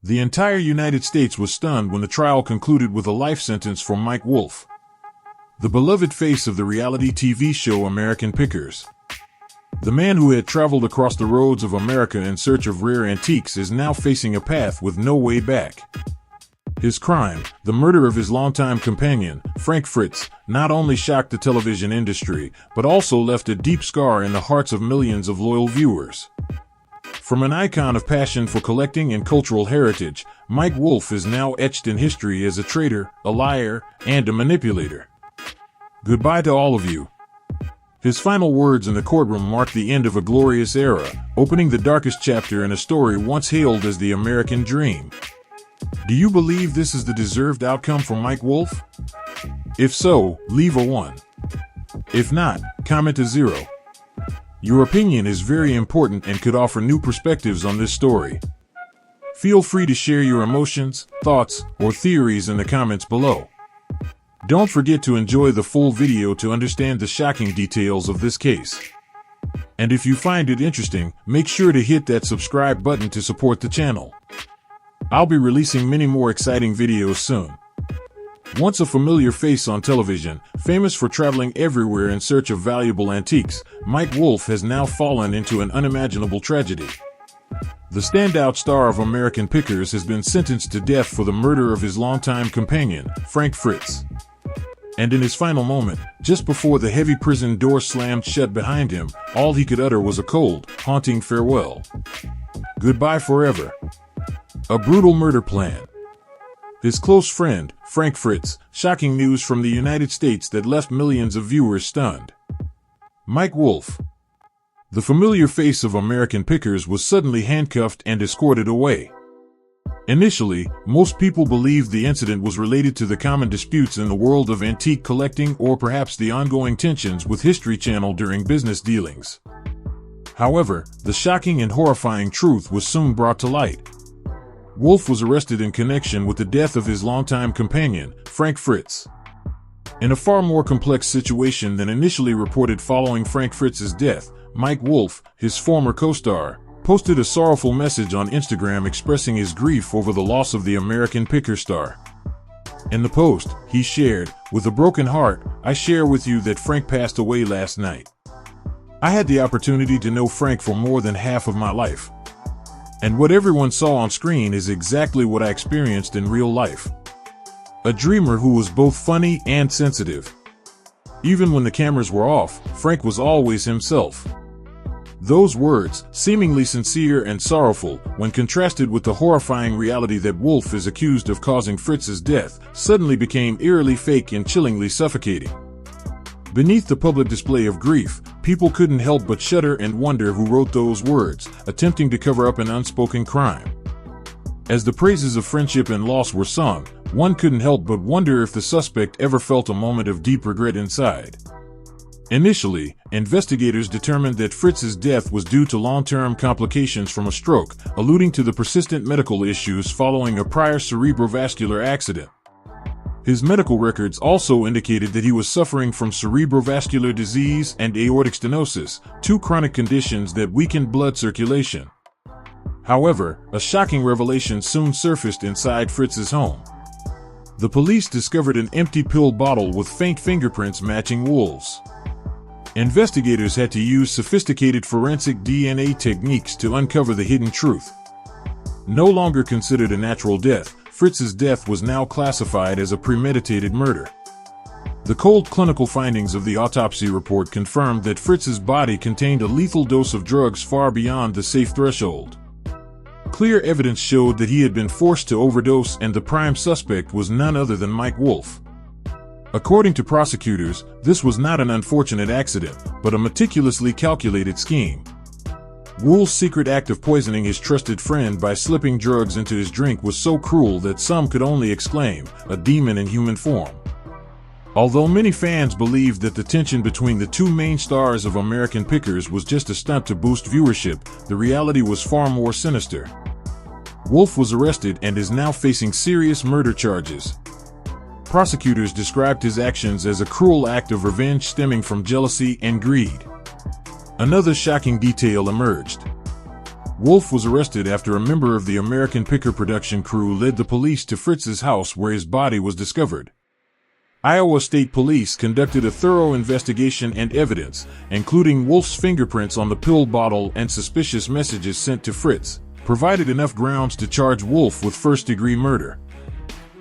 The entire United States was stunned when the trial concluded with a life sentence for Mike Wolfe, the beloved face of the reality TV show American Pickers. The man who had traveled across the roads of America in search of rare antiques is now facing a path with no way back. His crime, the murder of his longtime companion, Frank Fritz, not only shocked the television industry, but also left a deep scar in the hearts of millions of loyal viewers. From an icon of passion for collecting and cultural heritage, Mike Wolfe is now etched in history as a traitor, a liar, and a manipulator. Goodbye to all of you. His final words in the courtroom marked the end of a glorious era, opening the darkest chapter in a story once hailed as the American dream. Do you believe this is the deserved outcome for Mike Wolfe? If so, leave a 1. If not, comment a 0. Your opinion is very important and could offer new perspectives on this story. Feel free to share your emotions, thoughts, or theories in the comments below. Don't forget to enjoy the full video to understand the shocking details of this case. And if you find it interesting, make sure to hit that subscribe button to support the channel. I'll be releasing many more exciting videos soon. Once a familiar face on television, famous for traveling everywhere in search of valuable antiques, Mike Wolfe has now fallen into an unimaginable tragedy. The standout star of American Pickers has been sentenced to death for the murder of his longtime companion, Frank Fritz. And in his final moment, just before the heavy prison door slammed shut behind him, all he could utter was a cold, haunting farewell. Goodbye forever. A brutal murder plan. His close friend, Frank Fritz, shocking news from the United States that left millions of viewers stunned. Mike Wolfe, the familiar face of American Pickers, was suddenly handcuffed and escorted away. Initially, most people believed the incident was related to the common disputes in the world of antique collecting or perhaps the ongoing tensions with History Channel during business dealings. However, the shocking and horrifying truth was soon brought to light. Wolfe was arrested in connection with the death of his longtime companion, Frank Fritz. In a far more complex situation than initially reported following Frank Fritz's death, Mike Wolfe, his former co-star, posted a sorrowful message on Instagram expressing his grief over the loss of the American Picker star. In the post, he shared, "With a broken heart, I share with you that Frank passed away last night. I had the opportunity to know Frank for more than half of my life. And what everyone saw on screen is exactly what I experienced in real life. A dreamer who was both funny and sensitive. Even when the cameras were off, Frank was always himself." Those words, seemingly sincere and sorrowful, when contrasted with the horrifying reality that Wolfe is accused of causing Fritz's death, suddenly became eerily fake and chillingly suffocating. Beneath the public display of grief, people couldn't help but shudder and wonder who wrote those words, attempting to cover up an unspoken crime. As the praises of friendship and loss were sung, one couldn't help but wonder if the suspect ever felt a moment of deep regret inside. Initially, investigators determined that Fritz's death was due to long-term complications from a stroke, alluding to the persistent medical issues following a prior cerebrovascular accident. His medical records also indicated that he was suffering from cerebrovascular disease and aortic stenosis, two chronic conditions that weakened blood circulation. However, a shocking revelation soon surfaced inside Fritz's home. The police discovered an empty pill bottle with faint fingerprints matching Wolfe's. Investigators had to use sophisticated forensic DNA techniques to uncover the hidden truth. No longer considered a natural death, Fritz's death was now classified as a premeditated murder. The cold clinical findings of the autopsy report confirmed that Fritz's body contained a lethal dose of drugs far beyond the safe threshold. Clear evidence showed that he had been forced to overdose, and the prime suspect was none other than Mike Wolfe. According to prosecutors, this was not an unfortunate accident, but a meticulously calculated scheme. Wolfe's secret act of poisoning his trusted friend by slipping drugs into his drink was so cruel that some could only exclaim, "A demon in human form." Although many fans believed that the tension between the two main stars of American Pickers was just a stunt to boost viewership, the reality was far more sinister. Wolfe was arrested and is now facing serious murder charges. Prosecutors described his actions as a cruel act of revenge stemming from jealousy and greed. Another shocking detail emerged. Wolfe was arrested after a member of the American Picker production crew led the police to Fritz's house where his body was discovered. Iowa State Police conducted a thorough investigation and evidence, including Wolfe's fingerprints on the pill bottle and suspicious messages sent to Fritz, provided enough grounds to charge Wolfe with first-degree murder.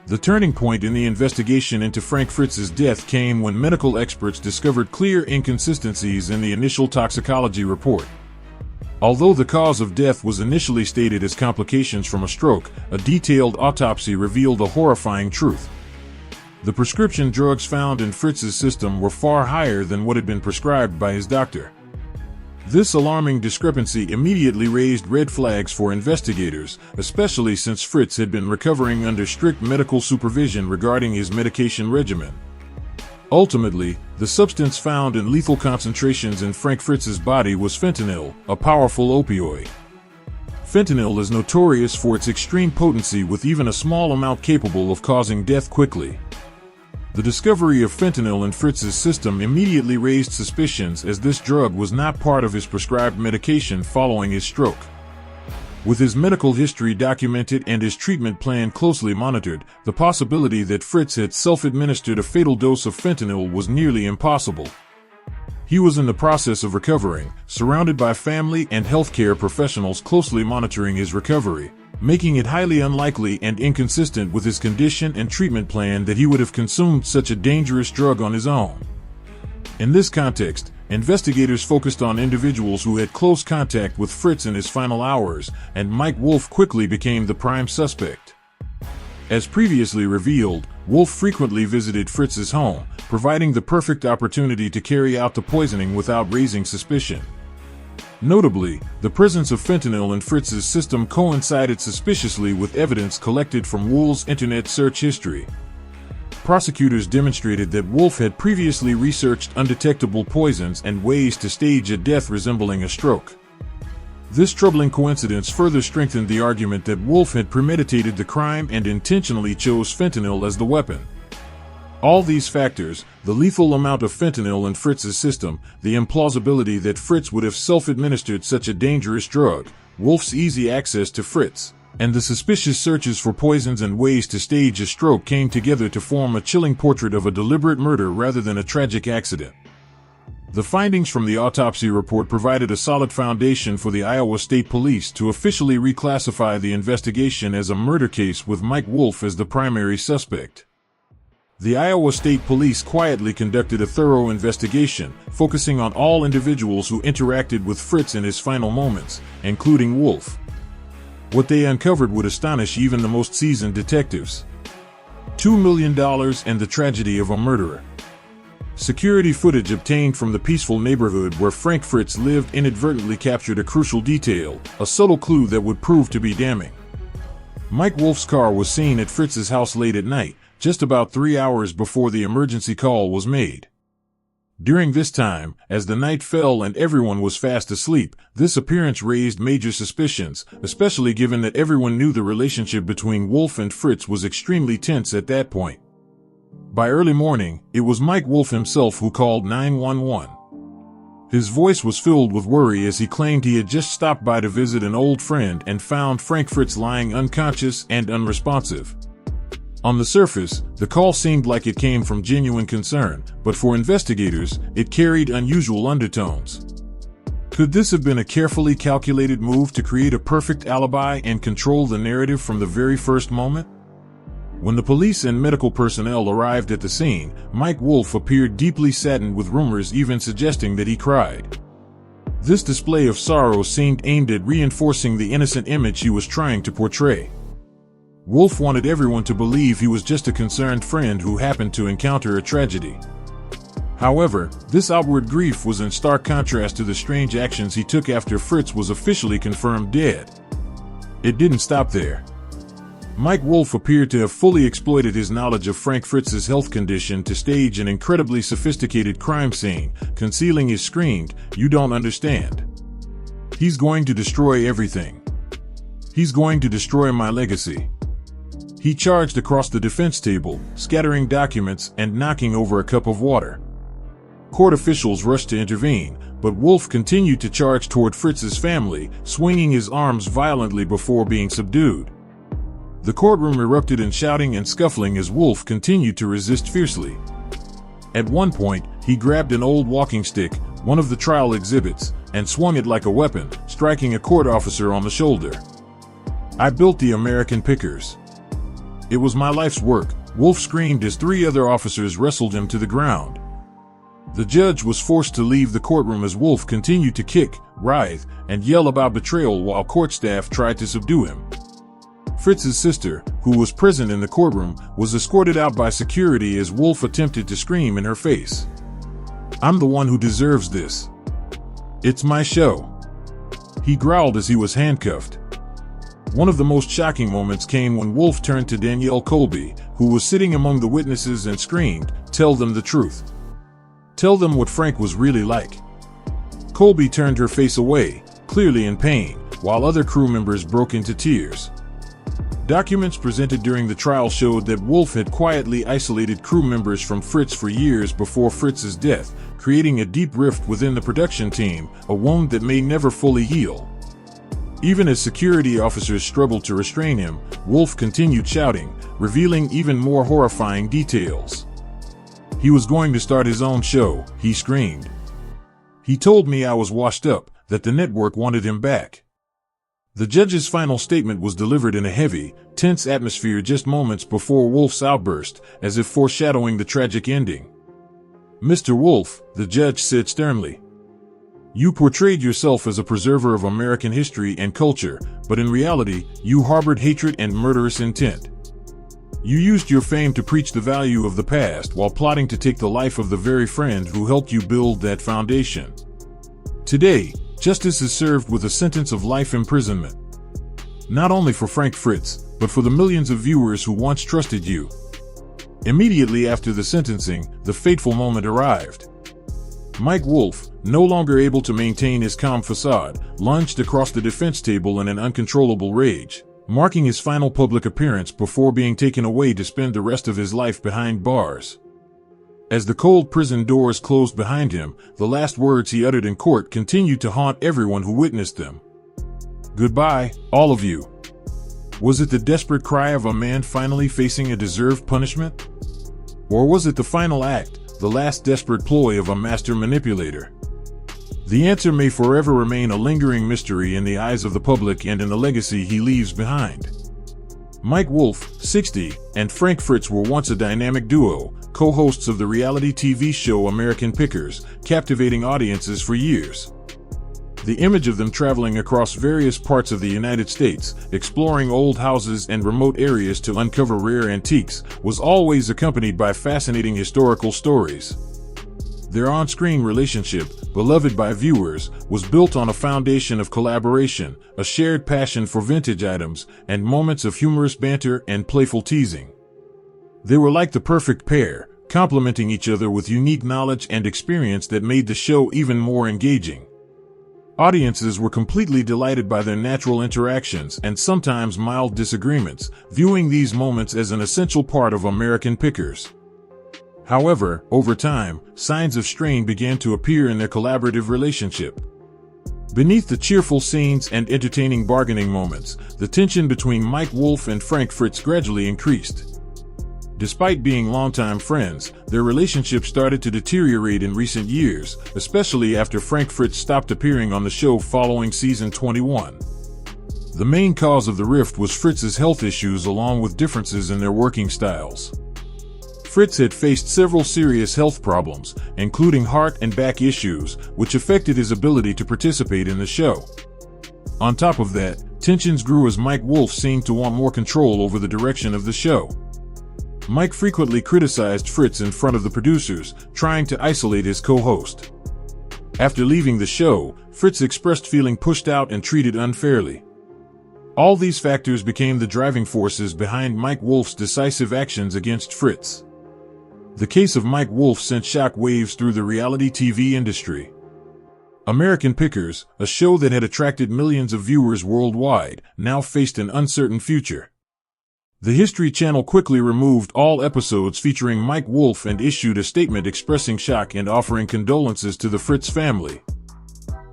The turning point in the investigation into Frank Fritz's death came when medical experts discovered clear inconsistencies in the initial toxicology report. Although the cause of death was initially stated as complications from a stroke, a detailed autopsy revealed a horrifying truth. The prescription drugs found in Fritz's system were far higher than what had been prescribed by his doctor. This alarming discrepancy immediately raised red flags for investigators, especially since Fritz had been recovering under strict medical supervision regarding his medication regimen. Ultimately, the substance found in lethal concentrations in Frank Fritz's body was fentanyl, a powerful opioid. Fentanyl is notorious for its extreme potency, with even a small amount capable of causing death quickly. The discovery of fentanyl in Fritz's system immediately raised suspicions, as this drug was not part of his prescribed medication following his stroke. With his medical history documented and his treatment plan closely monitored, the possibility that Fritz had self-administered a fatal dose of fentanyl was nearly impossible. He was in the process of recovering, surrounded by family and healthcare professionals closely monitoring his recovery, making it highly unlikely and inconsistent with his condition and treatment plan that he would have consumed such a dangerous drug on his own. In this context, investigators focused on individuals who had close contact with Fritz in his final hours, and Mike Wolfe quickly became the prime suspect. As previously revealed, Wolfe frequently visited Fritz's home, providing the perfect opportunity to carry out the poisoning without raising suspicion. Notably, the presence of fentanyl in Fritz's system coincided suspiciously with evidence collected from Wolfe's internet search history. Prosecutors demonstrated that Wolfe had previously researched undetectable poisons and ways to stage a death resembling a stroke. This troubling coincidence further strengthened the argument that Wolfe had premeditated the crime and intentionally chose fentanyl as the weapon. All these factors, the lethal amount of fentanyl in Fritz's system, the implausibility that Fritz would have self-administered such a dangerous drug, Wolfe's easy access to Fritz, and the suspicious searches for poisons and ways to stage a stroke came together to form a chilling portrait of a deliberate murder rather than a tragic accident. The findings from the autopsy report provided a solid foundation for the Iowa State Police to officially reclassify the investigation as a murder case with Mike Wolfe as the primary suspect. The Iowa State Police quietly conducted a thorough investigation, focusing on all individuals who interacted with Fritz in his final moments, including Wolfe. What they uncovered would astonish even the most seasoned detectives. $2 million and the tragedy of a murderer. Security footage obtained from the peaceful neighborhood where Frank Fritz lived inadvertently captured a crucial detail, a subtle clue that would prove to be damning. Mike Wolfe's car was seen at Fritz's house late at night, just about 3 hours before the emergency call was made. During this time, as the night fell and everyone was fast asleep, this appearance raised major suspicions, especially given that everyone knew the relationship between Wolfe and Fritz was extremely tense at that point. By early morning, it was Mike Wolfe himself who called 911. His voice was filled with worry as he claimed he had just stopped by to visit an old friend and found Frank Fritz lying unconscious and unresponsive. On the surface, the call seemed like it came from genuine concern, but for investigators, it carried unusual undertones. Could this have been a carefully calculated move to create a perfect alibi and control the narrative from the very first moment? When the police and medical personnel arrived at the scene, Mike Wolfe appeared deeply saddened, with rumors even suggesting that he cried. This display of sorrow seemed aimed at reinforcing the innocent image he was trying to portray. Wolfe wanted everyone to believe he was just a concerned friend who happened to encounter a tragedy. However, this outward grief was in stark contrast to the strange actions he took after Fritz was officially confirmed dead. It didn't stop there. Mike Wolfe appeared to have fully exploited his knowledge of Frank Fritz's health condition to stage an incredibly sophisticated crime scene, concealing his screamed, "You don't understand. He's going to destroy everything. He's going to destroy my legacy." He charged across the defense table, scattering documents and knocking over a cup of water. Court officials rushed to intervene, but Wolfe continued to charge toward Fritz's family, swinging his arms violently before being subdued. The courtroom erupted in shouting and scuffling as Wolfe continued to resist fiercely. At one point, he grabbed an old walking stick, one of the trial exhibits, and swung it like a weapon, striking a court officer on the shoulder. "I built the American Pickers. It was my life's work," Wolfe screamed as 3 other officers wrestled him to the ground. The judge was forced to leave the courtroom as Wolfe continued to kick, writhe, and yell about betrayal while court staff tried to subdue him. Fritz's sister, who was present in the courtroom, was escorted out by security as Wolfe attempted to scream in her face. "I'm the one who deserves this. It's my show," he growled as he was handcuffed. One of the most shocking moments came when Wolfe turned to Danielle Colby, who was sitting among the witnesses, and screamed, "Tell them the truth. Tell them what Frank was really like." Colby turned her face away, clearly in pain, while other crew members broke into tears. Documents presented during the trial showed that Wolfe had quietly isolated crew members from Fritz for years before Fritz's death, creating a deep rift within the production team, a wound that may never fully heal. Even as security officers struggled to restrain him, Wolfe continued shouting, revealing even more horrifying details. "He was going to start his own show," he screamed. "He told me I was washed up, that the network wanted him back." The judge's final statement was delivered in a heavy, tense atmosphere just moments before Wolfe's outburst, as if foreshadowing the tragic ending. "Mr. Wolfe," the judge said sternly, "you portrayed yourself as a preserver of American history and culture, but in reality, you harbored hatred and murderous intent. You used your fame to preach the value of the past while plotting to take the life of the very friend who helped you build that foundation. Today, justice is served with a sentence of life imprisonment. Not only for Frank Fritz, but for the millions of viewers who once trusted you." Immediately after the sentencing, the fateful moment arrived. Mike Wolfe, no longer able to maintain his calm facade, lunged across the defense table in an uncontrollable rage, marking his final public appearance before being taken away to spend the rest of his life behind bars. As the cold prison doors closed behind him, the last words he uttered in court continued to haunt everyone who witnessed them. "Goodbye, all of you." Was it the desperate cry of a man finally facing a deserved punishment? Or was it the final act, the last desperate ploy of a master manipulator? The answer may forever remain a lingering mystery in the eyes of the public and in the legacy he leaves behind. Mike Wolfe, 60, and Frank Fritz were once a dynamic duo, co-hosts of the reality TV show American Pickers, captivating audiences for years. The image of them traveling across various parts of the United States, exploring old houses and remote areas to uncover rare antiques, was always accompanied by fascinating historical stories. Their on-screen relationship, beloved by viewers, was built on a foundation of collaboration, a shared passion for vintage items, and moments of humorous banter and playful teasing. They were like the perfect pair, complementing each other with unique knowledge and experience that made the show even more engaging. Audiences were completely delighted by their natural interactions and sometimes mild disagreements, viewing these moments as an essential part of American Pickers. However, over time, signs of strain began to appear in their collaborative relationship. Beneath the cheerful scenes and entertaining bargaining moments, the tension between Mike Wolfe and Frank Fritz gradually increased. Despite being longtime friends, their relationship started to deteriorate in recent years, especially after Frank Fritz stopped appearing on the show following season 21. The main cause of the rift was Fritz's health issues along with differences in their working styles. Fritz had faced several serious health problems, including heart and back issues, which affected his ability to participate in the show. On top of that, tensions grew as Mike Wolfe seemed to want more control over the direction of the show. Mike frequently criticized Fritz in front of the producers, trying to isolate his co-host. After leaving the show, Fritz expressed feeling pushed out and treated unfairly. All these factors became the driving forces behind Mike Wolfe's decisive actions against Fritz. The case of Mike Wolfe sent shock waves through the reality TV industry. American Pickers, a show that had attracted millions of viewers worldwide, now faced an uncertain future. The History Channel quickly removed all episodes featuring Mike Wolfe and issued a statement expressing shock and offering condolences to the Fritz family.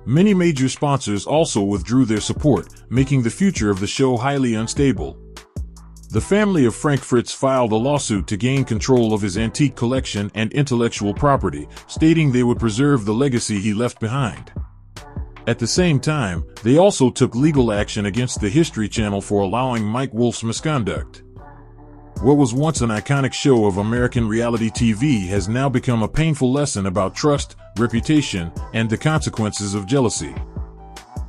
Many major sponsors also withdrew their support, making the future of the show highly unstable. The family of Frank Fritz filed a lawsuit to gain control of his antique collection and intellectual property, stating they would preserve the legacy he left behind. At the same time, they also took legal action against the History Channel for allowing Mike Wolfe's misconduct. What was once an iconic show of American reality TV has now become a painful lesson about trust, reputation, and the consequences of jealousy.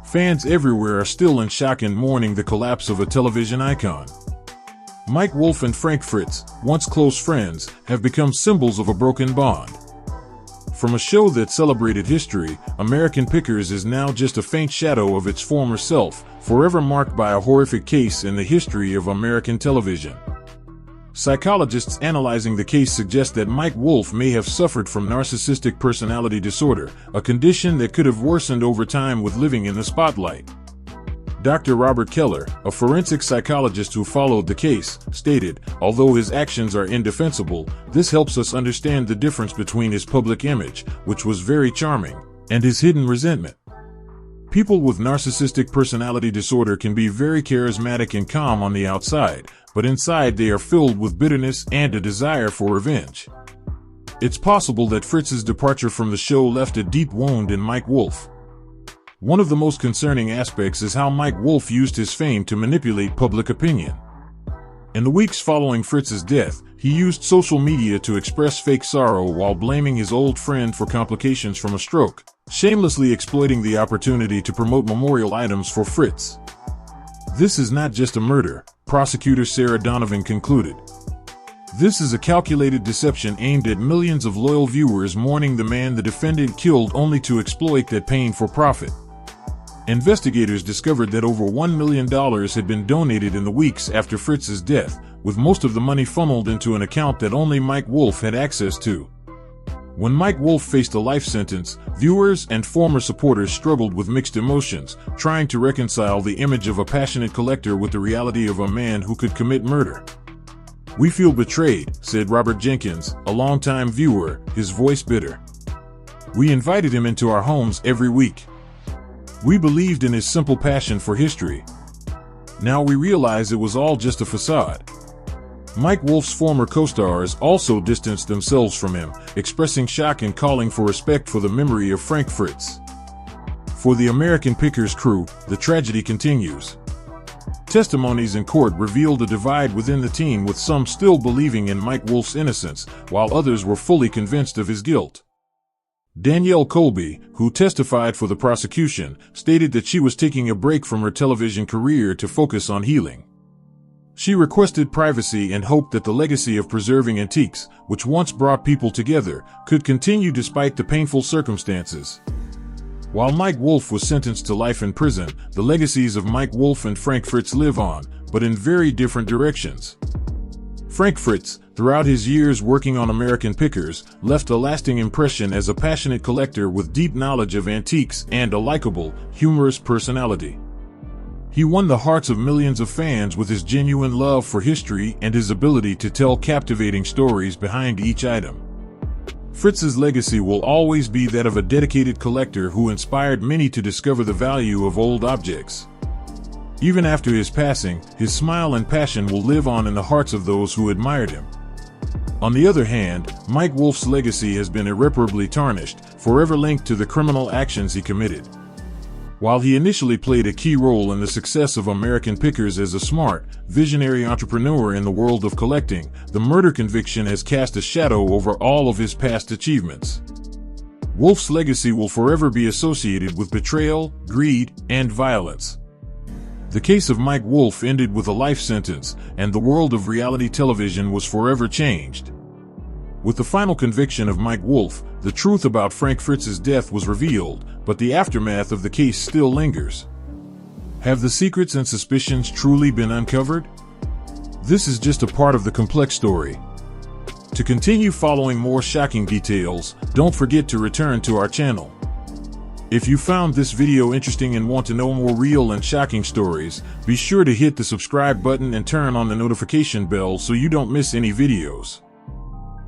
Fans everywhere are still in shock and mourning the collapse of a television icon. Mike Wolfe and Frank Fritz, once close friends, have become symbols of a broken bond. From a show that celebrated history, American Pickers is now just a faint shadow of its former self, forever marked by a horrific case in the history of American television. Psychologists analyzing the case suggest that Mike Wolfe may have suffered from narcissistic personality disorder, a condition that could have worsened over time with living in the spotlight. Dr. Robert Keller, a forensic psychologist who followed the case, stated, "Although his actions are indefensible, this helps us understand the difference between his public image, which was very charming, and his hidden resentment." People with narcissistic personality disorder can be very charismatic and calm on the outside, but inside they are filled with bitterness and a desire for revenge. It's possible that Fritz's departure from the show left a deep wound in Mike Wolfe. One of the most concerning aspects is how Mike Wolfe used his fame to manipulate public opinion. In the weeks following Fritz's death, he used social media to express fake sorrow while blaming his old friend for complications from a stroke, shamelessly exploiting the opportunity to promote memorial items for Fritz. This is not just a murder, prosecutor Sarah Donovan concluded. This is a calculated deception aimed at millions of loyal viewers mourning the man the defendant killed only to exploit that pain for profit. Investigators discovered that over $1 million had been donated in the weeks after Fritz's death, with most of the money funneled into an account that only Mike Wolfe had access to. When Mike Wolfe faced a life sentence, viewers and former supporters struggled with mixed emotions, trying to reconcile the image of a passionate collector with the reality of a man who could commit murder. "We feel betrayed," said Robert Jenkins, a longtime viewer, his voice bitter. "We invited him into our homes every week. We believed in his simple passion for history. Now we realize it was all just a facade." Mike Wolfe's former co-stars also distanced themselves from him, expressing shock and calling for respect for the memory of Frank Fritz. For the American Pickers crew, the tragedy continues. Testimonies in court revealed a divide within the team, with some still believing in Mike Wolfe's innocence, while others were fully convinced of his guilt. Danielle Colby, who testified for the prosecution, stated that she was taking a break from her television career to focus on healing. She requested privacy and hoped that the legacy of preserving antiques, which once brought people together, could continue despite the painful circumstances. While Mike Wolfe was sentenced to life in prison, the legacies of Mike Wolfe and Frank Fritz live on, but in very different directions. Frank Fritz, throughout his years working on American Pickers, left a lasting impression as a passionate collector with deep knowledge of antiques and a likable, humorous personality. He won the hearts of millions of fans with his genuine love for history and his ability to tell captivating stories behind each item. Fritz's legacy will always be that of a dedicated collector who inspired many to discover the value of old objects. Even after his passing, his smile and passion will live on in the hearts of those who admired him. On the other hand, Mike Wolfe's legacy has been irreparably tarnished, forever linked to the criminal actions he committed. While he initially played a key role in the success of American Pickers as a smart, visionary entrepreneur in the world of collecting, the murder conviction has cast a shadow over all of his past achievements. Wolfe's legacy will forever be associated with betrayal, greed, and violence. The case of Mike Wolfe ended with a life sentence, and the world of reality television was forever changed. With the final conviction of Mike Wolfe, the truth about Frank Fritz's death was revealed, but the aftermath of the case still lingers. Have the secrets and suspicions truly been uncovered? This is just a part of the complex story. To continue following more shocking details, don't forget to return to our channel. If you found this video interesting and want to know more real and shocking stories, be sure to hit the subscribe button and turn on the notification bell so you don't miss any videos.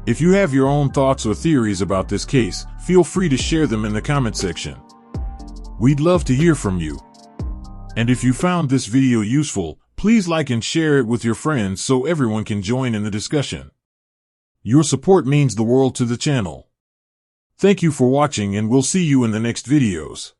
If you have your own thoughts or theories about this case, feel free to share them in the comment section. We'd love to hear from you. And if you found this video useful, please like and share it with your friends so everyone can join in the discussion. Your support means the world to the channel. Thank you for watching, and we'll see you in the next videos.